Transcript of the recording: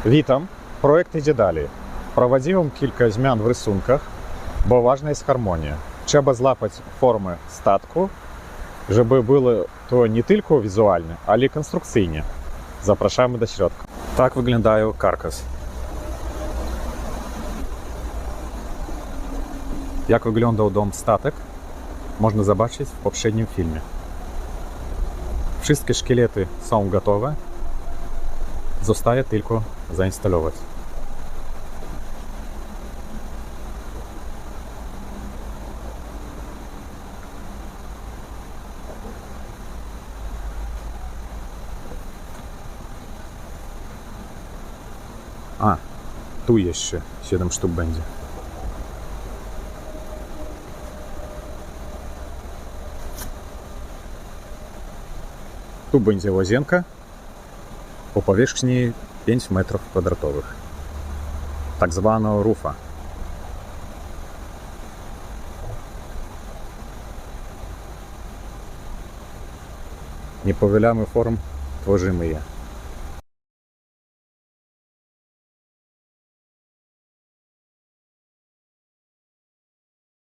Witam, projekt idzie dalej. Prowadziłem kilka zmian w rysunkach, bo ważna jest harmonia. Trzeba złapać formę statku, żeby było to nie tylko wizualnie, ale i konstrukcyjnie. Zapraszamy do środka. Tak wyglądają karkas. Jak wyglądał dom statek, można zobaczyć w poprzednim filmie. Wszystkie szkielety są gotowe, zostaje tylko zainstalować. A, tu jeszcze 7 sztuk będzie. Tu będzie łazienka o powierzchni 5 metrów kwadratowych. Tak zwana rufa. Nie powielamy form, tworzymy je.